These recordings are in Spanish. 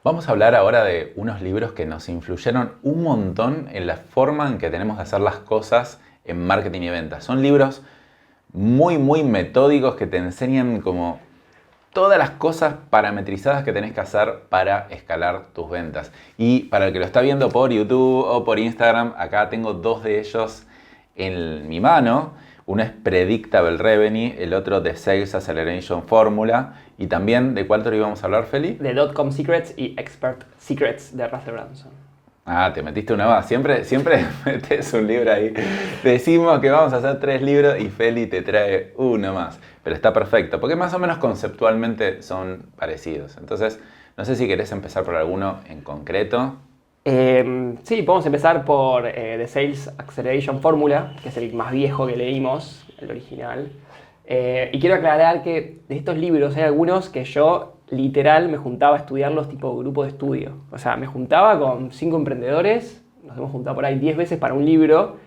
Vamos a hablar ahora de unos libros que nos influyeron un montón en la forma en que tenemos de hacer las cosas en marketing y ventas. Son libros muy metódicos que te enseñan como todas las cosas parametrizadas que tenés que hacer para escalar tus ventas. Y para el que lo está viendo por YouTube o por Instagram, acá tengo dos de ellos en mi mano. Uno es Predictable Revenue, el otro de Sales Acceleration Formula. Y también, ¿de cuál otro íbamos a hablar, Feli? De Dotcom Secrets y Expert Secrets de Russell Brunson. Ah, te metiste una más. Siempre metes un libro ahí. Decimos que vamos a hacer 3 libros y Feli te trae uno más. Pero está perfecto, porque más o menos conceptualmente son parecidos. Entonces, no sé si querés empezar por alguno en concreto. Sí, podemos empezar por The Sales Acceleration Formula, que es el más viejo que leímos, el original. Y quiero aclarar que de estos libros hay algunos que yo literal me juntaba a estudiarlos tipo grupo de estudio. O sea, me juntaba con 5 emprendedores, nos hemos juntado por ahí 10 veces para un libro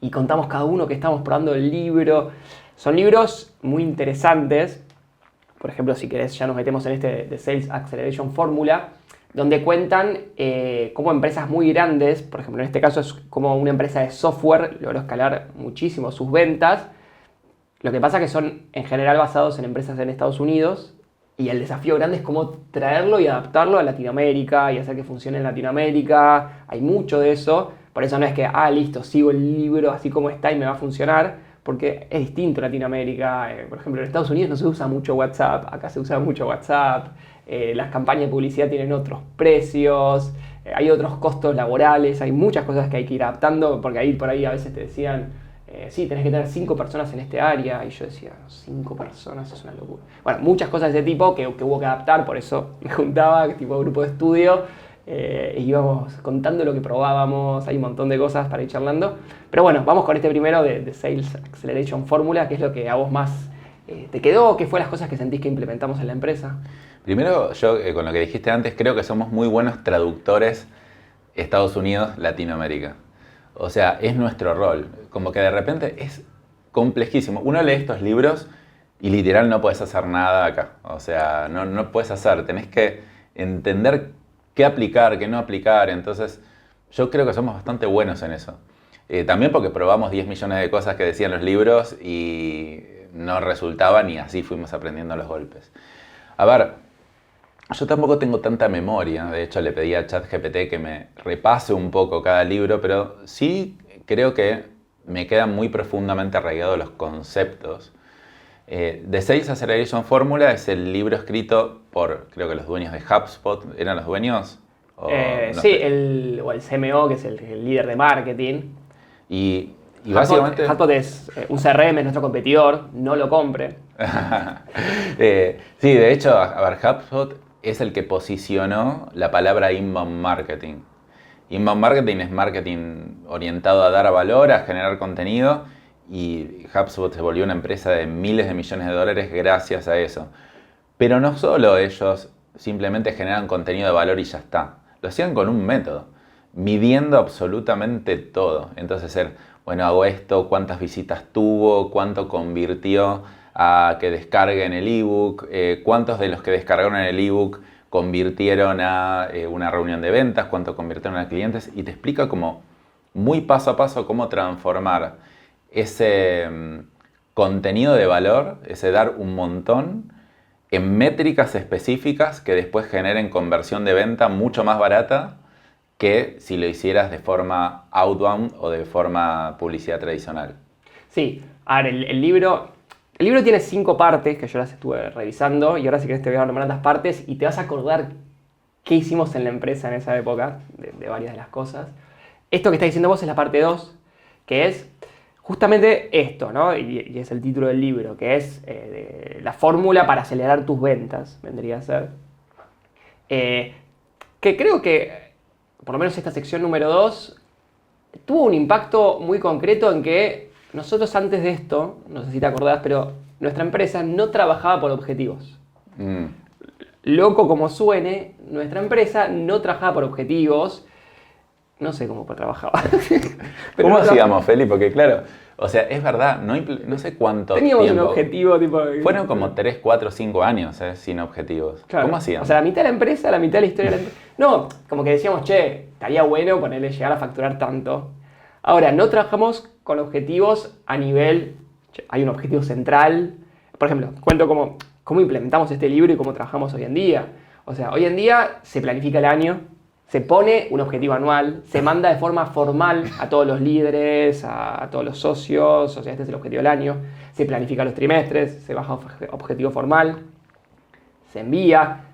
y contamos cada uno que estamos probando el libro. Son libros muy interesantes. Por ejemplo, si querés, ya nos metemos en este de Sales Acceleration Formula, donde cuentan cómo empresas muy grandes, por ejemplo, en este caso es como una empresa de software logró escalar muchísimo sus ventas. Lo que pasa es que son en general basados en empresas en Estados Unidos y el desafío grande es cómo traerlo y adaptarlo a Latinoamérica y hacer que funcione en Latinoamérica. Hay mucho de eso, por eso no es que, listo, sigo el libro así como está y me va a funcionar, porque es distinto Latinoamérica. Por ejemplo, en Estados Unidos no se usa mucho WhatsApp, acá se usa mucho WhatsApp. Las campañas de publicidad tienen otros precios, hay otros costos laborales, hay muchas cosas que hay que ir adaptando, porque ahí por ahí a veces te decían, sí, tenés que tener 5 personas en este área, y yo decía, 5 personas es una locura. Bueno, muchas cosas de ese tipo que hubo que adaptar, por eso me juntaba, tipo grupo de estudio, e íbamos contando lo que probábamos, hay un montón de cosas para ir charlando. Pero bueno, vamos con este primero de Sales Acceleration Formula, que es lo que a vos más te quedó, qué fue las cosas que sentís que implementamos en la empresa. Primero, yo con lo que dijiste antes, creo que somos muy buenos traductores Estados Unidos-Latinoamérica. O sea, es nuestro rol. Como que de repente es complejísimo. Uno lee estos libros y literal no puedes hacer nada acá. O sea, no puedes hacer. Tenés que entender qué aplicar, qué no aplicar. Entonces, yo creo que somos bastante buenos en eso. También porque probamos 10 millones de cosas que decían los libros y no resultaban y así fuimos aprendiendo los golpes. A ver, yo tampoco tengo tanta memoria, de hecho le pedí a ChatGPT que me repase un poco cada libro, pero sí creo que me quedan muy profundamente arraigados los conceptos. The Sales Acceleration Formula es el libro escrito por, creo que los dueños de HubSpot, ¿eran los dueños? No Sí, sé. o el CMO, que es el líder de marketing. Y básicamente... HubSpot es un CRM, es nuestro competidor, no lo compre. Sí, de hecho, a ver, HubSpot es el que posicionó la palabra inbound marketing. Inbound marketing es marketing orientado a dar valor, a generar contenido, y HubSpot se volvió una empresa de miles de millones de dólares gracias a eso. Pero no solo ellos simplemente generan contenido de valor y ya está. Lo hacían con un método, midiendo absolutamente todo. Entonces, bueno, hago esto, cuántas visitas tuvo, cuánto convirtió a que descarguen el ebook, cuántos de los que descargaron el ebook convirtieron a una reunión de ventas, cuánto convirtieron a clientes, y te explica como muy paso a paso cómo transformar ese contenido de valor, ese dar un montón, en métricas específicas que después generen conversión de venta mucho más barata que si lo hicieras de forma outbound o de forma publicidad tradicional. Sí, a ver, el libro tiene 5 partes que yo las estuve revisando y ahora si querés te voy a nombrar las partes y te vas a acordar qué hicimos en la empresa en esa época, de varias de las cosas. Esto que estás diciendo vos es la parte 2, que es justamente esto, ¿no? Y es el título del libro, que es la fórmula para acelerar tus ventas, vendría a ser. Que creo que, por lo menos esta sección número 2, tuvo un impacto muy concreto en que nosotros antes de esto, no sé si te acordás, pero nuestra empresa no trabajaba por objetivos. Loco como suene, nuestra empresa no trabajaba por objetivos. No sé cómo trabajaba. ¿Cómo hacíamos, Feli? Porque claro, o sea, es verdad, no sé cuánto Teníamos tiempo. un objetivo tipo... Fueron como 3, 4, 5 años sin objetivos. Claro. ¿Cómo hacíamos? O sea, la mitad de la empresa, la mitad de la historia de la empresa. No, como que decíamos, che, estaría bueno ponerle llegar a facturar tanto. Ahora, no trabajamos con objetivos a nivel... Che, hay un objetivo central. Por ejemplo, cuento cómo implementamos este libro y cómo trabajamos hoy en día. O sea, hoy en día se planifica el año, se pone un objetivo anual, se manda de forma formal a todos los líderes, a todos los socios, o sea, este es el objetivo del año, se planifica los trimestres, se baja objetivo formal, se envía,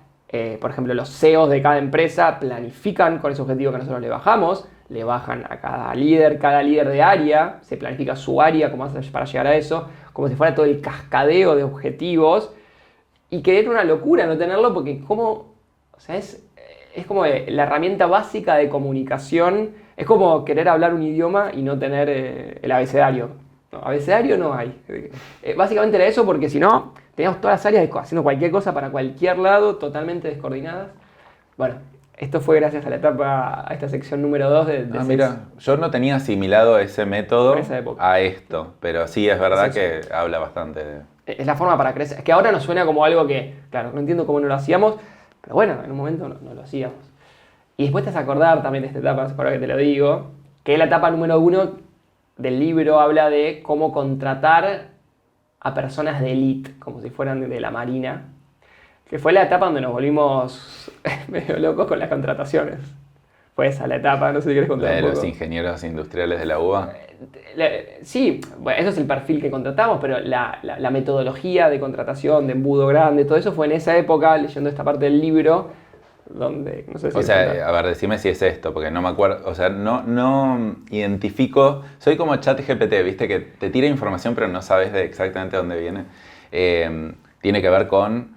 por ejemplo, los CEOs de cada empresa planifican con ese objetivo que nosotros le bajamos, le bajan a cada líder de área, se planifica su área cómo hacer para llegar a eso, como si fuera todo el cascadeo de objetivos, y que era una locura no tenerlo porque o sea, es como la herramienta básica de comunicación. Es como querer hablar un idioma y no tener el abecedario. No, abecedario no hay. Básicamente era eso porque si no, teníamos todas las áreas haciendo cualquier cosa para cualquier lado, totalmente descoordinadas. Bueno, esto fue gracias a a esta sección número 2 de mira, yo no tenía asimilado ese método en esa época. a esto, pero sí es verdad que habla bastante de... Es la forma para crecer. Es que ahora nos suena como algo que, claro, no entiendo cómo no lo hacíamos, pero bueno, en un momento no lo hacíamos. Y después te vas a acordar también de esta etapa, ahora que te lo digo, que la etapa número 1 del libro habla de cómo contratar a personas de élite, como si fueran de la marina, que fue la etapa donde nos volvimos medio locos con las contrataciones. Fue esa la etapa, no sé si quieres contar ¿La de un poco. los ingenieros industriales de la UBA? Sí, bueno, eso es el perfil que contratamos, pero la metodología de contratación, de embudo grande, todo eso fue en esa época, leyendo esta parte del libro, donde, no sé si... O sea, a ver, decime si es esto, porque no me acuerdo, o sea, no identifico, soy como ChatGPT, viste, que te tira información pero no sabes de exactamente dónde viene. Tiene que ver con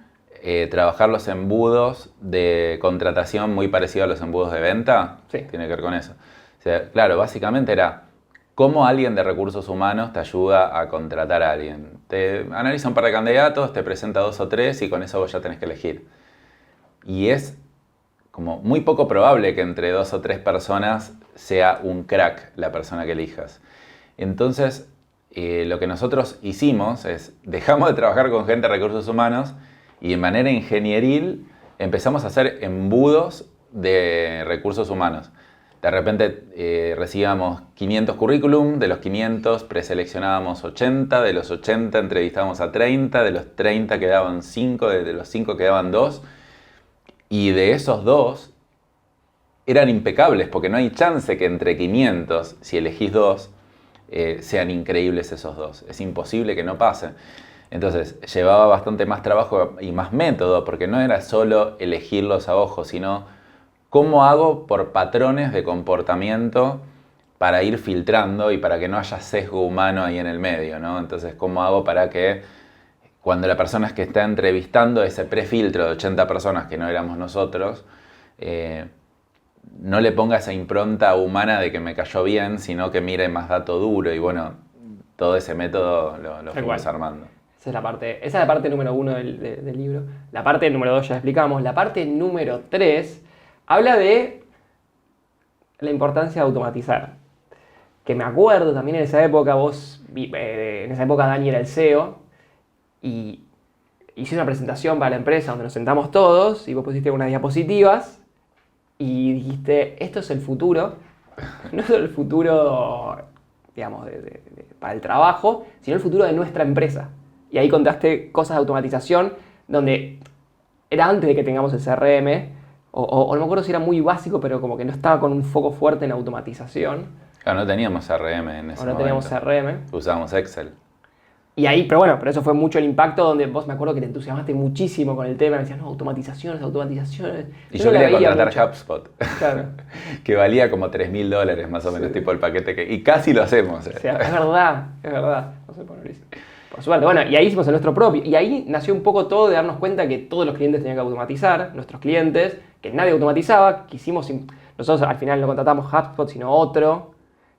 trabajar los embudos de contratación muy parecido a los embudos de venta. Sí. Tiene que ver con eso. O sea, claro, básicamente era cómo alguien de recursos humanos te ayuda a contratar a alguien. Te analiza un par de candidatos, te presenta 2 o 3 y con eso vos ya tenés que elegir. Y es como muy poco probable que entre 2 o 3 personas sea un crack la persona que elijas. Entonces, lo que nosotros hicimos es, dejamos de trabajar con gente de recursos humanos y de manera ingenieril empezamos a hacer embudos de recursos humanos. De repente recibíamos 500 currículum, de los 500 preseleccionábamos 80, de los 80 entrevistábamos a 30, de los 30 quedaban 5, de los 5 quedaban 2. Y de esos 2 eran impecables, porque no hay chance que entre 500, si elegís 2, sean increíbles esos 2. Es imposible que no pase. Entonces, llevaba bastante más trabajo y más método, porque no era solo elegirlos a ojo, sino cómo hago por patrones de comportamiento para ir filtrando y para que no haya sesgo humano ahí en el medio, ¿no? Entonces, cómo hago para que cuando la persona es que está entrevistando ese prefiltro de 80 personas que no éramos nosotros, no le ponga esa impronta humana de que me cayó bien, sino que mire más dato duro y bueno, todo ese método lo fuimos armando. Esa es la parte número 1 del libro. La parte número 2 ya la explicamos. La parte número 3 habla de la importancia de automatizar. Que me acuerdo también en esa época, en esa época Dani era el CEO, y hice una presentación para la empresa donde nos sentamos todos y vos pusiste unas diapositivas y dijiste, esto es el futuro, no solo el futuro, digamos, para el trabajo, sino el futuro de nuestra empresa. Y ahí contaste cosas de automatización donde era antes de que tengamos el CRM, o no me acuerdo si era muy básico, pero como que no estaba con un foco fuerte en automatización. Claro, no teníamos CRM en ese momento. No teníamos CRM. Usábamos Excel. Y ahí, pero eso fue mucho el impacto donde vos me acuerdo que te entusiasmaste muchísimo con el tema, me decías, no, automatizaciones. Y yo quería contratar mucho. HubSpot, claro. que valía como $3.000 más o menos, sí. Tipo el paquete y casi lo hacemos. O sea, es verdad. No sé por suerte. Bueno, y ahí hicimos el nuestro propio. Y ahí nació un poco todo de darnos cuenta que todos los clientes tenían que automatizar, nuestros clientes, que nadie automatizaba, nosotros al final no contratamos HubSpot, sino otro,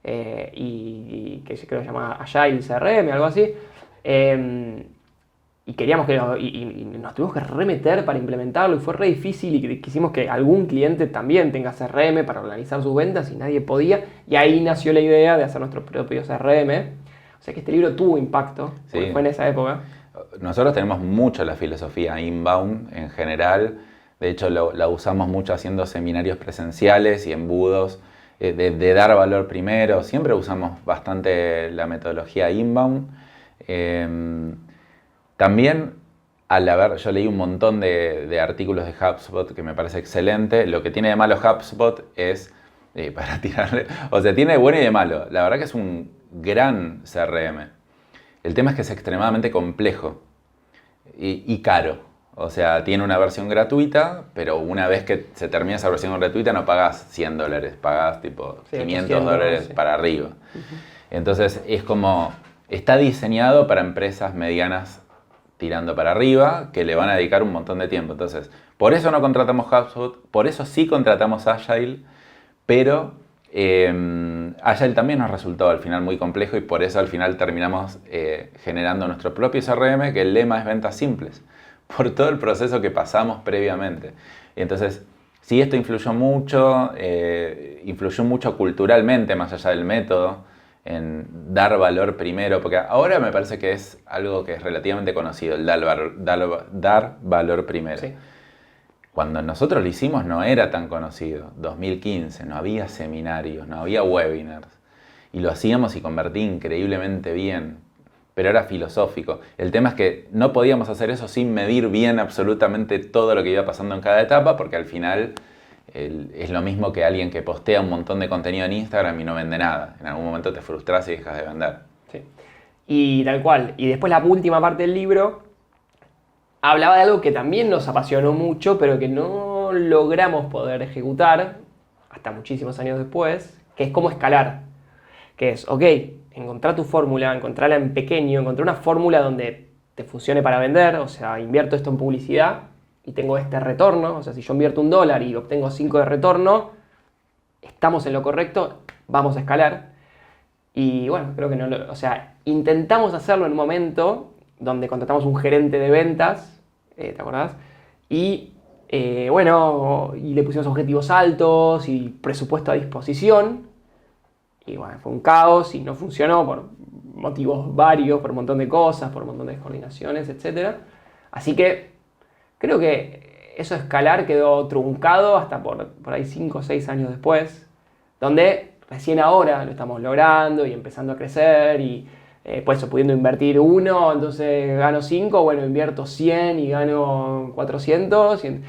y que creo que se llama Agile CRM, algo así. y queríamos que y nos tuvimos que remeter para implementarlo y fue re difícil y quisimos que algún cliente también tenga CRM para organizar sus ventas y nadie podía y ahí nació la idea de hacer nuestro propio CRM. O sea que este libro tuvo impacto, porque Sí. fue en esa época. Nosotros tenemos mucho la filosofía inbound en general. De hecho, la usamos mucho haciendo seminarios presenciales y embudos de dar valor primero. Siempre usamos bastante la metodología inbound. También, yo leí un montón de artículos de HubSpot que me parece excelente. Lo que tiene de malo HubSpot es, para tirarle, o sea, tiene de bueno y de malo. La verdad que es un gran CRM. El tema es que es extremadamente complejo y caro. O sea, tiene una versión gratuita, pero una vez que se termina esa versión gratuita no pagas $100, pagas tipo Sí, $500 sí. para arriba. Entonces es como, está diseñado para empresas medianas tirando para arriba, que le van a dedicar un montón de tiempo. Entonces, por eso no contratamos HubSpot, por eso sí contratamos Agile, pero Agile también nos resultó al final muy complejo y por eso al final terminamos generando nuestro propio CRM, que el lema es ventas simples, por todo el proceso que pasamos previamente. Y entonces, sí, esto influyó mucho culturalmente, más allá del método, en dar valor primero, porque ahora me parece que es algo que es relativamente conocido, el dar valor primero. Sí. Cuando nosotros lo hicimos no era tan conocido, 2015, no había seminarios, no había webinars, y lo hacíamos y convertí increíblemente bien, pero era filosófico. El tema es que no podíamos hacer eso sin medir bien absolutamente todo lo que iba pasando en cada etapa, porque al final es lo mismo que alguien que postea un montón de contenido en Instagram y no vende nada. En algún momento te frustras y dejas de vender. Sí. Y tal cual. Y después la última parte del libro hablaba de algo que también nos apasionó mucho, pero que no logramos poder ejecutar hasta muchísimos años después, que es cómo escalar. Que es, ok, encontrar tu fórmula, encontrarla en pequeño, encontrar una fórmula donde te funcione para vender, o sea, invierto esto en publicidad y tengo este retorno, o sea, si yo invierto $1 y obtengo 5 de retorno, estamos en lo correcto, vamos a escalar. Y bueno, creo que no o sea, intentamos hacerlo en un momento donde contratamos un gerente de ventas, ¿te acordás? Y bueno, y le pusimos objetivos altos y presupuesto a disposición. Y bueno, fue un caos y no funcionó por motivos varios, por un montón de cosas, por un montón de descoordinaciones, etc. Así que creo que eso escalar quedó truncado hasta por ahí 5 o 6 años después, donde recién ahora lo estamos logrando y empezando a crecer y por eso pudiendo invertir 1, entonces gano 5, bueno, invierto 100 y gano 400 y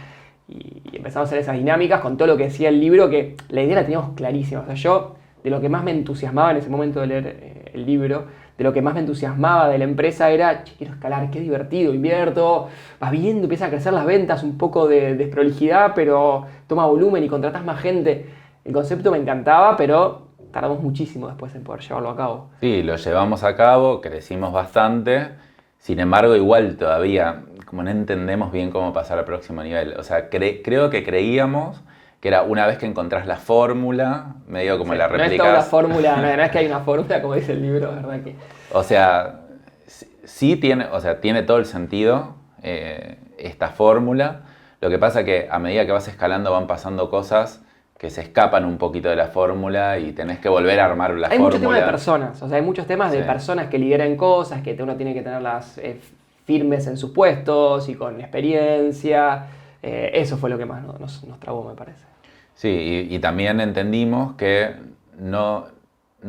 empezamos a hacer esas dinámicas con todo lo que decía el libro, que la idea la teníamos clarísima. O sea, yo de lo que más me entusiasmaba en ese momento de leer el libro, de lo que más me entusiasmaba de la empresa era, che, quiero escalar, qué divertido, invierto, vas viendo, empiezan a crecer las ventas, un poco de desprolijidad, pero toma volumen y contratas más gente. El concepto me encantaba, pero tardamos muchísimo después en poder llevarlo a cabo. Sí, lo llevamos a cabo, crecimos bastante, sin embargo igual todavía como no entendemos bien cómo pasar al próximo nivel. O sea, creo que creíamos que era una vez que encontrás la fórmula, medio como Sí, la no replicás. es toda la fórmula, no es que hay una fórmula como dice el libro, ¿verdad? Que... O sea, sí tiene, o sea, tiene todo el sentido esta fórmula. Lo que pasa que a medida que vas escalando van pasando cosas que se escapan un poquito de la fórmula y tenés que volver a armar la fórmula. Hay muchos temas de personas, o sea, hay muchos temas de Sí. personas que lideran cosas, que uno tiene que tenerlas firmes en sus puestos y con experiencia. Eso fue lo que más nos trabó, me parece. Sí, y también entendimos que no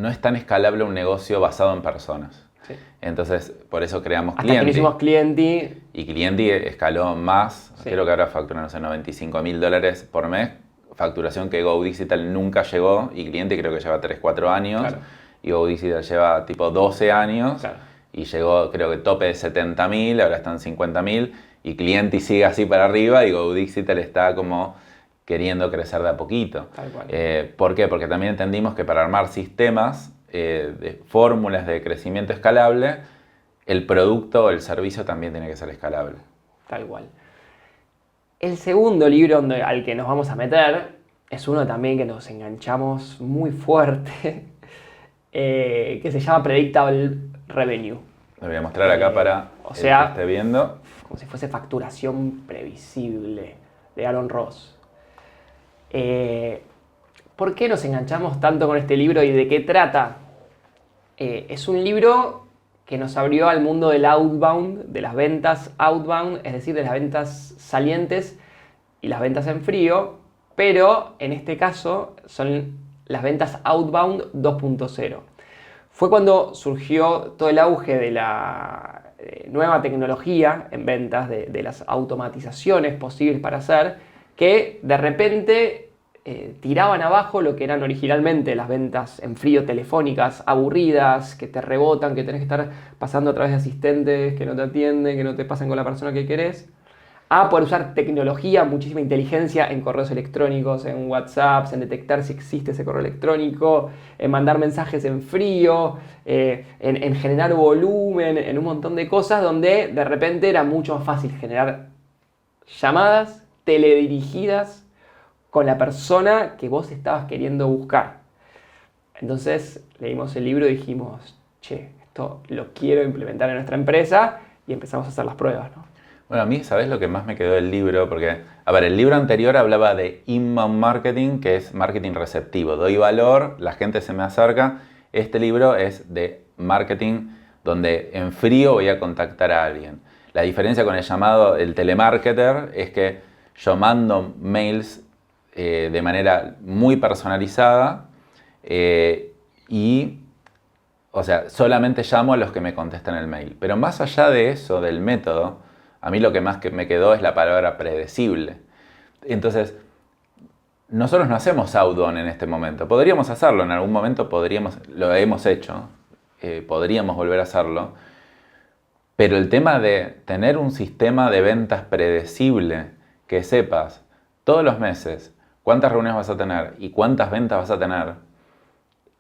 es tan escalable un negocio basado en personas. Sí. Entonces, por eso creamos Hasta que no Clienti. hicimos Clienti. Y Clienti escaló más, Sí. creo que ahora factura, no sé, $95.000 por mes, facturación que Go Digital nunca llegó, y Clienti creo que lleva 3, 4 años, Claro. y Go Digital lleva tipo 12 años, Claro. y llegó creo que tope de 70.000, ahora están 50.000, y Clienti sigue así para arriba, y Go Digital está como queriendo crecer de a poquito. Tal cual. ¿Por qué? Porque también entendimos que para armar sistemas de fórmulas de crecimiento escalable, el producto o el servicio también tiene que ser escalable. Tal cual. El segundo libro al que nos vamos a meter es uno también que nos enganchamos muy fuerte, que se llama Predictable Revenue. Lo voy a mostrar acá para o sea, el que esté viendo. Como si fuese facturación previsible de Aaron Ross. ¿Por qué nos enganchamos tanto con este libro y de qué trata? Es un libro que nos abrió al mundo del outbound, de las ventas outbound, es decir, de las ventas salientes y las ventas en frío, pero en este caso son las ventas outbound 2.0. Fue cuando surgió todo el auge de la nueva tecnología en ventas, de las automatizaciones posibles para hacer, que de repente tiraban abajo lo que eran originalmente las ventas en frío telefónicas, aburridas, que te rebotan, que tenés que estar pasando a través de asistentes que no te atienden, que no te pasan con la persona que querés, a poder usar tecnología, muchísima inteligencia en correos electrónicos, en WhatsApp, en detectar si existe ese correo electrónico, en mandar mensajes en frío, en generar volumen, en un montón de cosas donde de repente era mucho más fácil generar llamadas teledirigidas con la persona que vos estabas queriendo buscar. Entonces leímos el libro y dijimos, che, esto lo quiero implementar en nuestra empresa y empezamos a hacer las pruebas, ¿no? Bueno, a mí, ¿sabes lo que más me quedó del libro? Porque, a ver, el libro anterior hablaba de inbound marketing, que es marketing receptivo. Doy valor, la gente se me acerca. Este libro es de marketing donde en frío voy a contactar a alguien. La diferencia con el llamado, el telemarketer, es que yo mando mails de manera muy personalizada y, o sea, solamente llamo a los que me contestan el mail. Pero más allá de eso, del método, a mí lo que más me quedó es la palabra predecible. Entonces, nosotros no hacemos outbound en este momento. Podríamos hacerlo, en algún momento lo hemos hecho, podríamos volver a hacerlo. Pero el tema de tener un sistema de ventas predecible, que sepas todos los meses cuántas reuniones vas a tener y cuántas ventas vas a tener,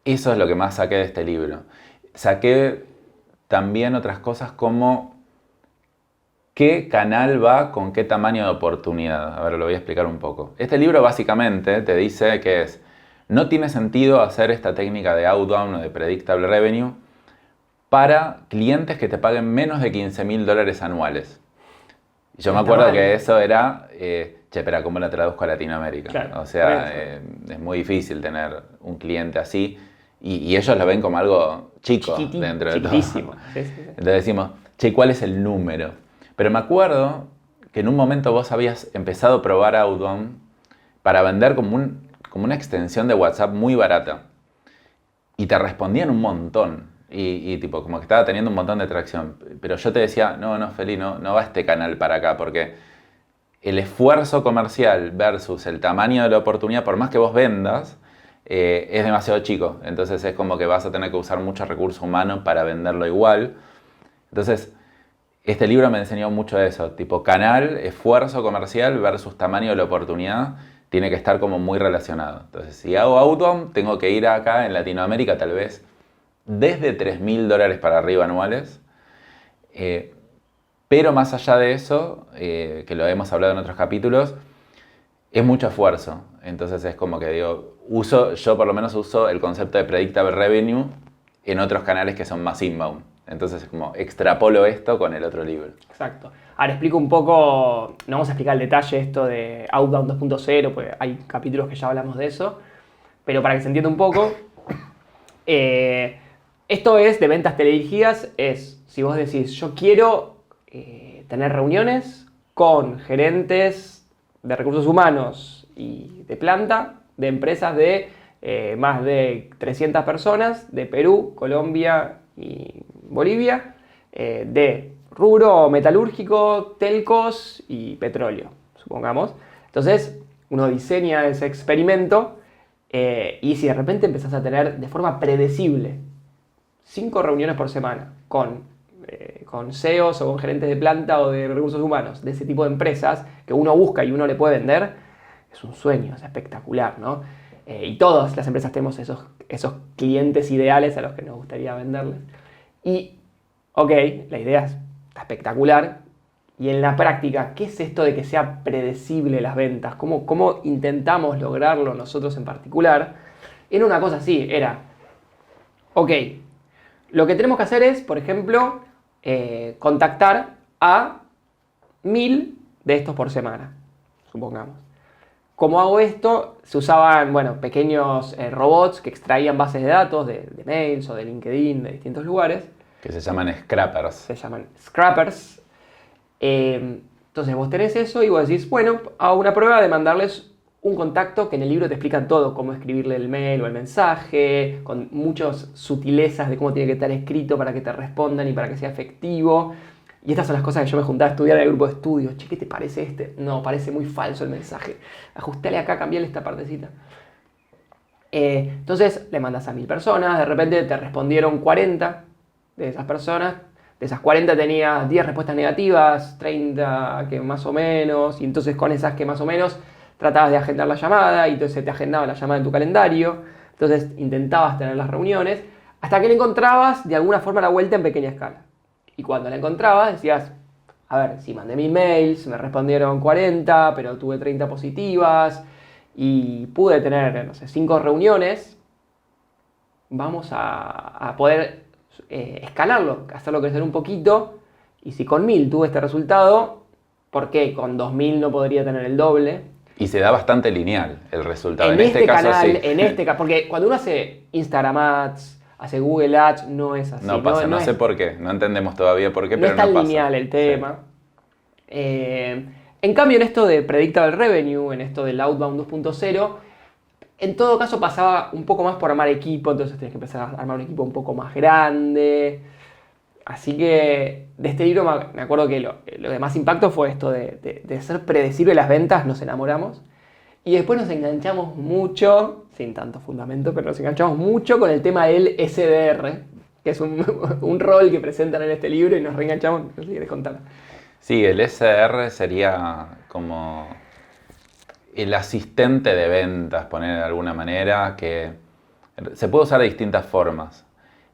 eso es lo que más saqué de este libro. Saqué también otras cosas como qué canal va con qué tamaño de oportunidad. A ver, lo voy a explicar un poco. Este libro básicamente te dice que no tiene sentido hacer esta técnica de outbound o de predictable revenue para clientes que te paguen menos de $15.000 anuales. Y yo me acuerdo que eso era, pero ¿cómo la traduzco a Latinoamérica? Claro, o sea, es muy difícil tener un cliente así y ellos lo ven como algo chico dentro de todo. Chiquitísimo. Sí. Entonces decimos, che, ¿cuál es el número? Pero me acuerdo que en un momento vos habías empezado a probar outbound para vender como una extensión de WhatsApp muy barata. Y te respondían un montón. Y tipo, como que estaba teniendo un montón de tracción. Pero yo te decía, no, Feli, no va este canal para acá, porque el esfuerzo comercial versus el tamaño de la oportunidad, por más que vos vendas, es demasiado chico. Entonces es como que vas a tener que usar mucho recurso humano para venderlo igual. Entonces, este libro me enseñó mucho eso. Tipo, canal, esfuerzo comercial versus tamaño de la oportunidad, tiene que estar como muy relacionado. Entonces, si hago outbound, tengo que ir acá en Latinoamérica tal vez desde $3.000 para arriba anuales. Pero más allá de eso, que lo hemos hablado en otros capítulos, es mucho esfuerzo. Entonces es como que digo, yo por lo menos uso el concepto de predictable revenue en otros canales que son más inbound. Entonces es como extrapolo esto con el otro libro. Exacto. Ahora explico un poco, no vamos a explicar el detalle esto de Outbound 2.0, porque hay capítulos que ya hablamos de eso, pero para que se entienda un poco, esto es de ventas teledirigidas, si vos decís, yo quiero tener reuniones con gerentes de recursos humanos y de planta, de empresas de más de 300 personas, de Perú, Colombia y Bolivia, de rubro metalúrgico, telcos y petróleo, supongamos. Entonces, uno diseña ese experimento y si de repente empezás a tener de forma predecible 5 reuniones por semana con CEOs o con gerentes de planta o de recursos humanos de ese tipo de empresas que uno busca y uno le puede vender, es un sueño, es espectacular, ¿no? Y todas las empresas tenemos esos clientes ideales a los que nos gustaría venderles. Y, ok, la idea está espectacular. Y en la práctica, ¿qué es esto de que sea predecible las ventas? ¿Cómo intentamos lograrlo nosotros en particular? Era una cosa así, ok, lo que tenemos que hacer es, por ejemplo, contactar a 1000 de estos por semana, supongamos. ¿Cómo hago esto? Se usaban, bueno, pequeños robots que extraían bases de datos de mails o de LinkedIn, de distintos lugares. Que se llaman scrappers. Se llaman scrappers. Entonces vos tenés eso y vos decís, bueno, hago una prueba de mandarles un contacto que en el libro te explican todo, cómo escribirle el mail o el mensaje, con muchas sutilezas de cómo tiene que estar escrito para que te respondan y para que sea efectivo. Y estas son las cosas que yo me juntaba a estudiar en el grupo de estudios. Che, ¿qué te parece este? No, parece muy falso el mensaje. Ajustale acá, cambiale esta partecita. Entonces le mandas a 1000 personas, de repente te respondieron 40 de esas personas. De esas 40 tenías 10 respuestas negativas, 30 que más o menos, y entonces con esas que más o menos tratabas de agendar la llamada, y entonces te agendaba la llamada en tu calendario, entonces intentabas tener las reuniones, hasta que le encontrabas de alguna forma la vuelta en pequeña escala. Y cuando la encontrabas decías, a ver, si mandé 1000 mails, me respondieron 40, pero tuve 30 positivas, y pude tener, no sé, 5 reuniones, vamos a poder escalarlo, hacerlo crecer un poquito, y si con 1000 tuve este resultado, ¿por qué con 2000 no podría tener el doble? Y se da bastante lineal el resultado. En este caso canal, sí. en este porque cuando uno hace Instagram Ads, hace Google Ads, no es así. No pasa, no es- sé por qué, no entendemos todavía por qué, no pero es tan no pasa. lineal el tema. En cambio, en esto de Predictable Revenue, en esto del Outbound 2.0, en todo caso pasaba un poco más por armar equipo, entonces tienes que empezar a armar un equipo un poco más grande. Así que de este libro me acuerdo que lo de más impacto fue esto de ser predecible las ventas, nos enamoramos. Y después nos enganchamos mucho, sin tanto fundamento, pero nos enganchamos mucho con el tema del SDR, que es un rol que presentan en este libro y nos reenganchamos. No sé si querés contar. Sí, el SDR sería como el asistente de ventas, poner de alguna manera, que se puede usar de distintas formas.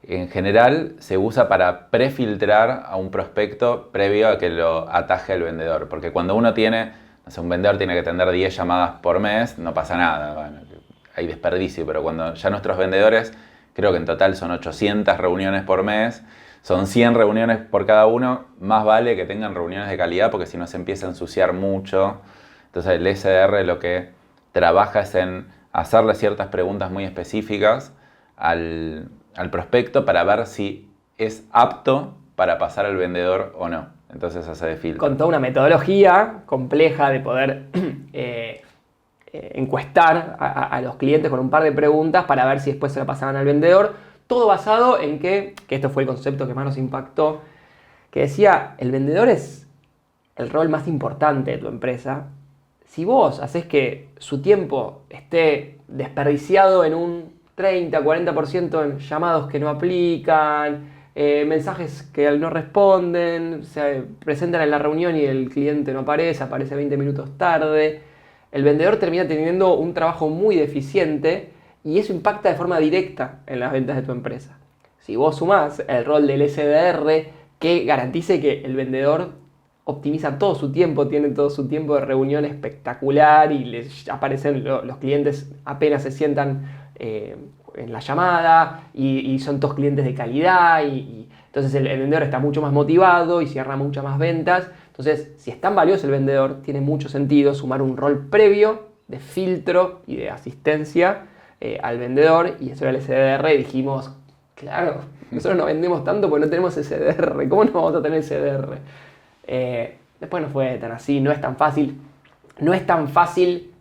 En general se usa para prefiltrar a un prospecto previo a que lo ataje el vendedor, porque cuando uno tiene, no sé, un vendedor tiene que atender 10 llamadas por mes, no pasa nada, bueno, hay desperdicio, pero cuando ya nuestros vendedores, creo que en total son 800 reuniones por mes, son 100 reuniones por cada uno, más vale que tengan reuniones de calidad porque si no se empieza a ensuciar mucho. Entonces el SDR lo que trabaja es en hacerle ciertas preguntas muy específicas al prospecto para ver si es apto para pasar al vendedor o no. Entonces hace de filtro. Con toda una metodología compleja de poder encuestar a los clientes con un par de preguntas para ver si después se la pasaban al vendedor. Todo basado en que esto fue el concepto que más nos impactó, que decía, el vendedor es el rol más importante de tu empresa. Si vos haces que su tiempo esté desperdiciado en un 30-40% en llamados que no aplican, mensajes que no responden, se presentan en la reunión y el cliente no aparece 20 minutos tarde, el vendedor termina teniendo un trabajo muy deficiente y eso impacta de forma directa en las ventas de tu empresa. Si vos sumás el rol del SDR que garantice que el vendedor optimiza todo su tiempo, tiene todo su tiempo de reunión espectacular y les aparecen los clientes apenas se sientan en la llamada y son todos clientes de calidad y entonces el vendedor está mucho más motivado y cierra muchas más ventas. Entonces, si es tan valioso el vendedor, tiene mucho sentido sumar un rol previo de filtro y de asistencia al vendedor, y eso era el SDR, y dijimos, claro, nosotros no vendemos tanto porque no tenemos SDR, ¿cómo no vamos a tener SDR? Después no fue tan así, no es tan fácil. No es tan fácil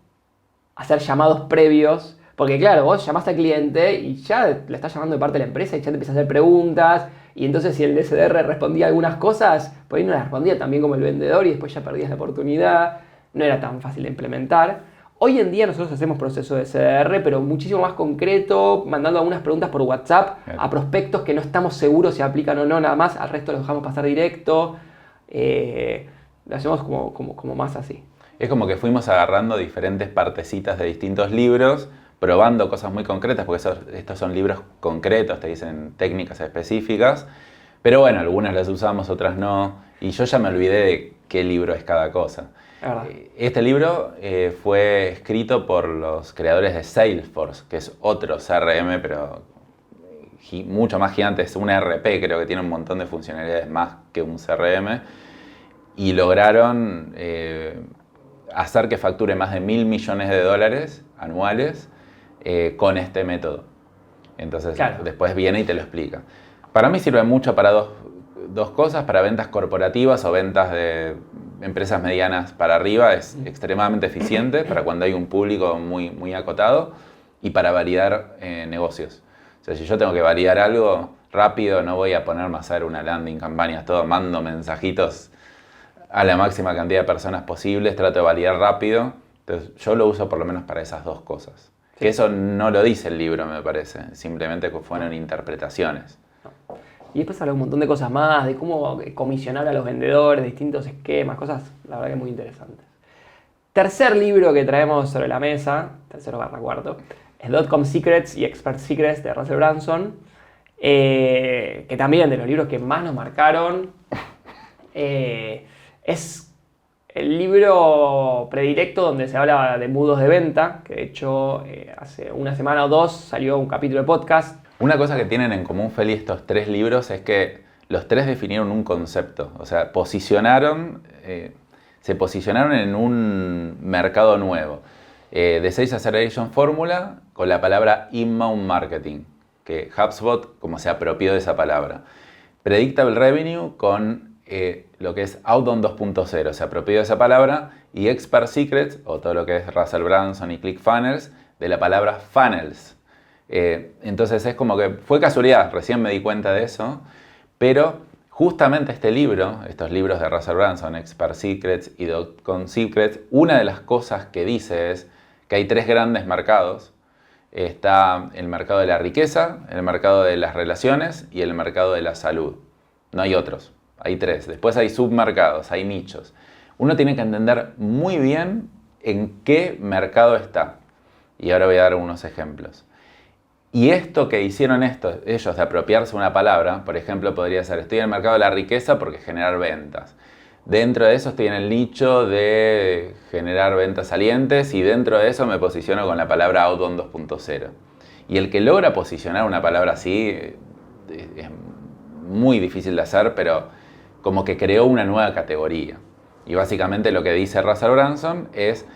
hacer llamados previos, porque claro, vos llamás al cliente y ya le estás llamando de parte de la empresa y ya te empiezas a hacer preguntas, y entonces si el SDR respondía algunas cosas, por ahí no las respondía tan bien como el vendedor y después ya perdías la oportunidad, no era tan fácil de implementar. Hoy en día nosotros hacemos proceso de SDR, pero muchísimo más concreto, mandando algunas preguntas por WhatsApp a prospectos que no estamos seguros si aplican o no, nada más, al resto los dejamos pasar directo. Lo hacemos como más así. Es como que fuimos agarrando diferentes partecitas de distintos libros, probando cosas muy concretas, porque estos son libros concretos, te dicen técnicas específicas, pero bueno, algunas las usamos, otras no, y yo ya me olvidé de qué libro es cada cosa. Este libro fue escrito por los creadores de Salesforce, que es otro CRM, pero mucho más gigante, es un ERP, creo que tiene un montón de funcionalidades más que un CRM, y lograron hacer que facture más de $1.000 millones anuales con este método. Entonces, claro, después viene y te lo explica. Para mí sirve mucho para dos cosas: para ventas corporativas o ventas de empresas medianas para arriba, es extremadamente eficiente para cuando hay un público muy, muy acotado, y para validar negocios. O sea, si yo tengo que validar algo rápido, no voy a ponerme a hacer una landing campaña, todo mando mensajitos a la máxima cantidad de personas posibles, trato de validar rápido. Entonces, yo lo uso por lo menos para esas dos cosas. Sí. Que eso no lo dice el libro, me parece, simplemente fueron interpretaciones. Y después habla un montón de cosas más, de cómo comisionar a los vendedores, distintos esquemas, cosas, la verdad que muy interesantes. Tercer libro que traemos sobre la mesa, tercero/cuarto, es Dotcom Secrets y Expert Secrets de Russell Brunson, que también de los libros que más nos marcaron. Es el libro predilecto donde se habla de embudos de venta, que de hecho hace una semana o dos salió un capítulo de podcast. Una cosa que tienen en común, Feli, estos tres libros es que los tres definieron un concepto, o sea, se posicionaron en un mercado nuevo. The Sales Acceleration Formula con la palabra Inbound Marketing, que HubSpot como se apropió de esa palabra. Predictable Revenue con lo que es Outbound 2.0, se apropió de esa palabra, y Expert Secrets, o todo lo que es Russell Brunson y ClickFunnels, de la palabra Funnels. Entonces es como que fue casualidad, recién me di cuenta de eso, pero justamente estos libros de Russell Brunson, Expert Secrets y Dotcom Secrets, una de las cosas que dice es que hay tres grandes mercados. Está el mercado de la riqueza, el mercado de las relaciones y el mercado de la salud. No hay otros, hay tres. Después hay submercados, hay nichos. Uno tiene que entender muy bien en qué mercado está. Y ahora voy a dar unos ejemplos. Y esto que hicieron ellos de apropiarse una palabra, por ejemplo, podría ser: estoy en el mercado de la riqueza porque generar ventas. Dentro de eso estoy en el nicho de generar ventas salientes, y dentro de eso me posiciono con la palabra Outbound 2.0. Y el que logra posicionar una palabra así es muy difícil de hacer, pero como que creó una nueva categoría. Y básicamente lo que dice Russell Brunson es: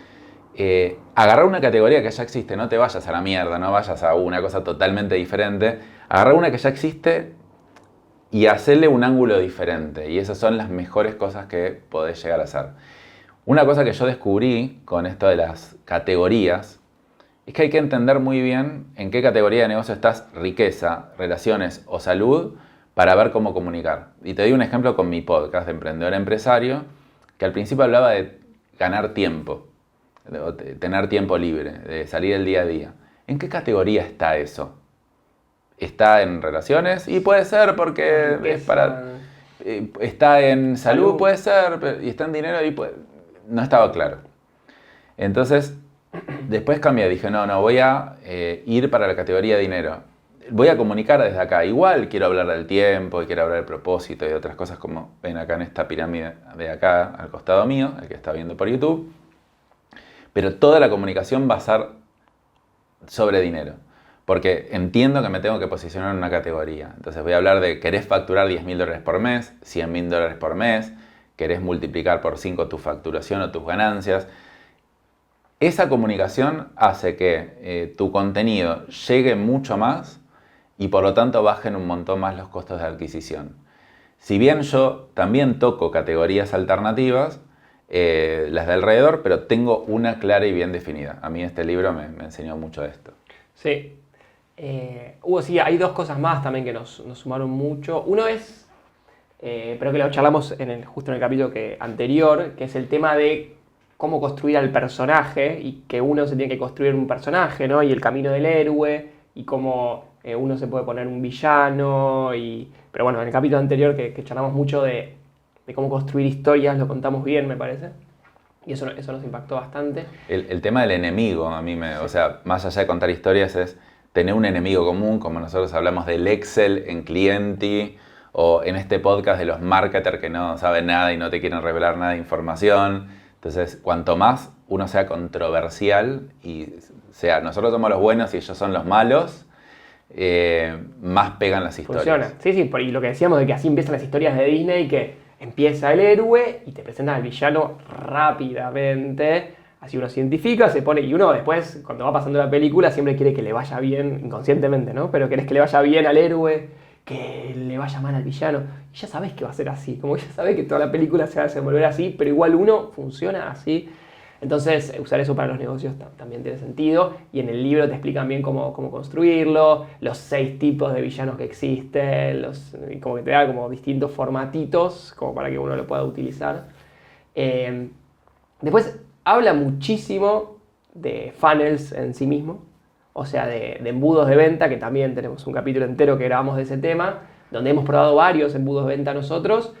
agarrar una categoría que ya existe, no te vayas a la mierda, no vayas a una cosa totalmente diferente, agarrar una que ya existe y hacerle un ángulo diferente, y esas son las mejores cosas que podés llegar a hacer. Una cosa que yo descubrí con esto de las categorías es que hay que entender muy bien en qué categoría de negocio estás, riqueza, relaciones o salud, para ver cómo comunicar. Y te doy un ejemplo con mi podcast de Emprendedor Empresario, que al principio hablaba de ganar tiempo, de tener tiempo libre, de salir el día a día. ¿En qué categoría está eso? ¿Está en relaciones? Y puede ser porque es para... está en salud, puede ser, y está en dinero, y no estaba claro. Entonces, después cambié, dije, no, voy a ir para la categoría de dinero. Voy a comunicar desde acá. Igual quiero hablar del tiempo, y quiero hablar del propósito y de otras cosas, como ven acá en esta pirámide de acá al costado mío, el que está viendo por YouTube. Pero toda la comunicación va a ser sobre dinero, porque entiendo que me tengo que posicionar en una categoría. Entonces voy a hablar de: querés facturar $10.000 por mes, $100.000 por mes, querés multiplicar por 5 tu facturación o tus ganancias. Esa comunicación hace que tu contenido llegue mucho más y por lo tanto bajen un montón más los costos de adquisición. Si bien yo también toco categorías alternativas, las de alrededor, pero tengo una clara y bien definida. A mí este libro me enseñó mucho de esto. Sí. Hugo, sí, hay dos cosas más también que nos sumaron mucho. Uno es, pero que lo charlamos justo en el capítulo anterior, que es el tema de cómo construir al personaje, y que uno se tiene que construir un personaje, ¿no? Y el camino del héroe, y cómo uno se puede poner un villano. Pero bueno, en el capítulo anterior que charlamos mucho de cómo construir historias, lo contamos bien, me parece. Y eso nos impactó bastante. El tema del enemigo, a mí o sea, más allá de contar historias, es tener un enemigo común, como nosotros hablamos del Excel en Clienti, o en este podcast de los marketers que no saben nada y no te quieren revelar nada de información. Entonces, cuanto más uno sea controversial y sea nosotros somos los buenos y ellos son los malos, más pegan las historias. Funciona. Sí, y lo que decíamos de que así empiezan las historias de Disney, que empieza el héroe y te presentan al villano rápidamente. Así uno se identifica, se pone, y uno después, cuando va pasando la película, siempre quiere que le vaya bien, inconscientemente, ¿no? Pero querés que le vaya bien al héroe, que le vaya mal al villano. Y ya sabés que va a ser así, como ya sabés que toda la película se va a desenvolver así, pero igual uno funciona así. Entonces, usar eso para los negocios también tiene sentido. Y en el libro te explican bien cómo construirlo, los 6 tipos de villanos que existen, y como que te da como distintos formatitos como para que uno lo pueda utilizar. Después, habla muchísimo de funnels en sí mismo, o sea, de embudos de venta, que también tenemos un capítulo entero que grabamos de ese tema, donde hemos probado varios embudos de venta nosotros,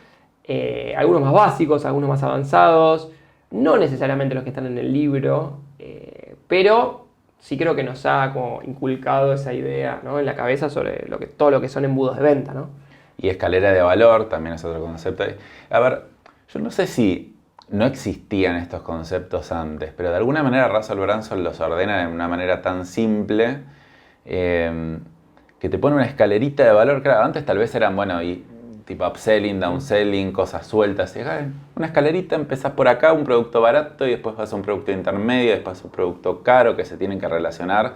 algunos más básicos, algunos más avanzados, no necesariamente los que están en el libro, pero sí creo que nos ha como inculcado esa idea, ¿no?, en la cabeza sobre todo lo que son embudos de venta, ¿no? Y escalera de valor también es otro concepto. A ver, yo no sé si no existían estos conceptos antes, pero de alguna manera Russell Brunson los ordena de una manera tan simple que te pone una escalerita de valor. Claro, antes tal vez eran, tipo upselling, downselling, cosas sueltas. Y acá, una escalerita, empezás por acá, un producto barato, y después vas a un producto intermedio, después a un producto caro que se tienen que relacionar.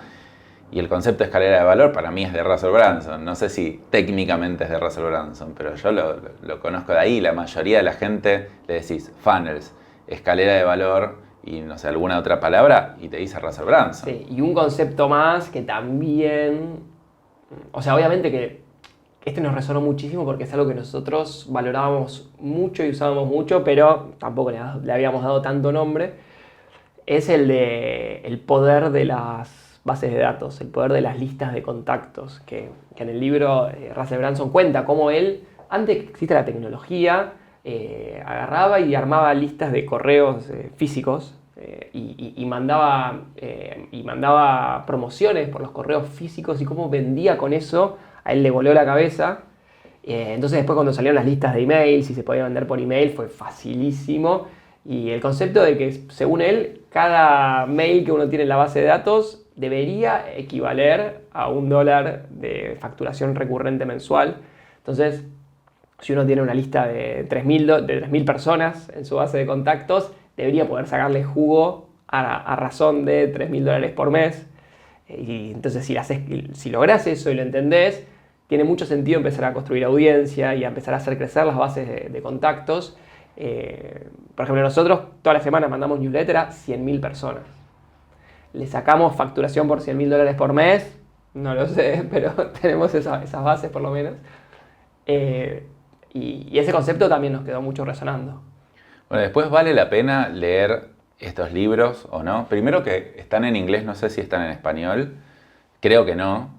Y el concepto de escalera de valor para mí es de Russell Brunson. No sé si técnicamente es de Russell Brunson, pero yo lo conozco de ahí. La mayoría de la gente le decís funnels, escalera de valor y no sé, alguna otra palabra y te dice Russell Brunson. Sí, y un concepto más que también, o sea, obviamente que este nos resonó muchísimo porque es algo que nosotros valorábamos mucho y usábamos mucho, pero tampoco le habíamos dado tanto nombre, es el poder de las bases de datos, el poder de las listas de contactos, que en el libro Russell Brunson cuenta cómo él, antes que exista la tecnología, agarraba y armaba listas de correos físicos y mandaba promociones por los correos físicos y cómo vendía con eso. A él le voló la cabeza. Entonces después cuando salieron las listas de emails y se podía vender por email fue facilísimo. Y el concepto de que, según él, cada mail que uno tiene en la base de datos debería equivaler a $1 de facturación recurrente mensual. Entonces, si uno tiene una lista de 3.000 personas en su base de contactos, debería poder sacarle jugo a razón de $3.000 por mes. Y entonces, si lográs eso y lo entendés, tiene mucho sentido empezar a construir audiencia y a empezar a hacer crecer las bases de contactos. Por ejemplo, nosotros todas las semanas mandamos newsletter a 100.000 personas. ¿Le sacamos facturación por $100.000 por mes? No lo sé, pero tenemos esas bases por lo menos. Y ese concepto también nos quedó mucho resonando. Bueno, después vale la pena leer estos libros o no. Primero que están en inglés, no sé si están en español. Creo que no.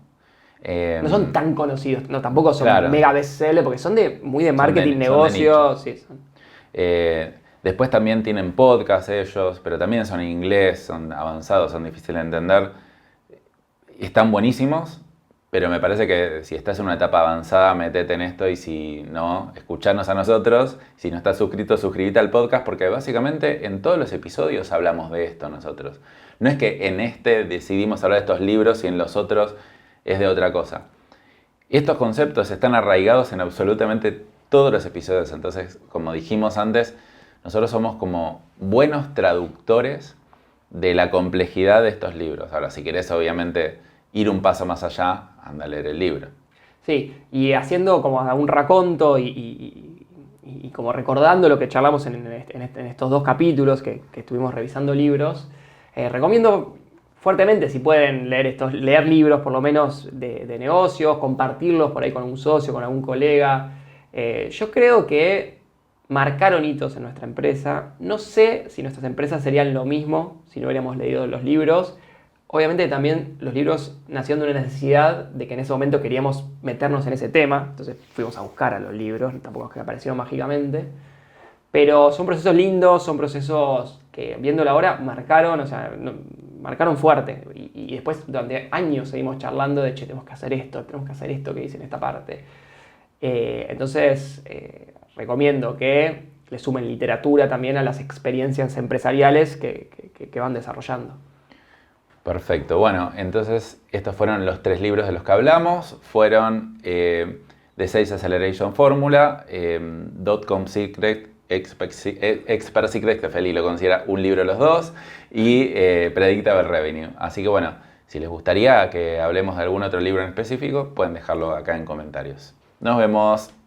No son tan conocidos, no, tampoco son claro, mega bestseller, porque son muy de marketing, negocios. Sí, después también tienen podcast ellos, pero también son en inglés, son avanzados, son difíciles de entender. Están buenísimos, pero me parece que si estás en una etapa avanzada, metete en esto, y si no, escuchanos a nosotros. Si no estás suscrito, suscríbete al podcast, porque básicamente en todos los episodios hablamos de esto nosotros. No es que en este decidimos hablar de estos libros y en los otros es de otra cosa. Estos conceptos están arraigados en absolutamente todos los episodios. Entonces, como dijimos antes, nosotros somos como buenos traductores de la complejidad de estos libros. Ahora, si querés obviamente ir un paso más allá, anda a leer el libro. Sí, y haciendo como un raconto y como recordando lo que charlamos en estos 2 capítulos que estuvimos revisando libros, recomiendo fuertemente, si pueden leer libros por lo menos de negocios, compartirlos por ahí con un socio, con algún colega. Yo creo que marcaron hitos en nuestra empresa. No sé si nuestras empresas serían lo mismo si no hubiéramos leído los libros. Obviamente también los libros nacieron de una necesidad de que en ese momento queríamos meternos en ese tema. Entonces fuimos a buscar a los libros, tampoco es que aparecieron mágicamente. Pero son procesos lindos, son procesos que viéndolo ahora marcaron, marcaron fuerte. Y después durante años seguimos charlando de, tenemos que hacer esto que dice en esta parte. Entonces recomiendo que le sumen literatura también a las experiencias empresariales que van desarrollando. Perfecto. Bueno, entonces estos fueron los 3 libros de los que hablamos. Fueron The Sales Acceleration Formula, Dotcom Secret, Expert Secret, que Feli lo considera un libro de los dos, y Predictable Revenue. Así que bueno, si les gustaría que hablemos de algún otro libro en específico, pueden dejarlo acá en comentarios. Nos vemos.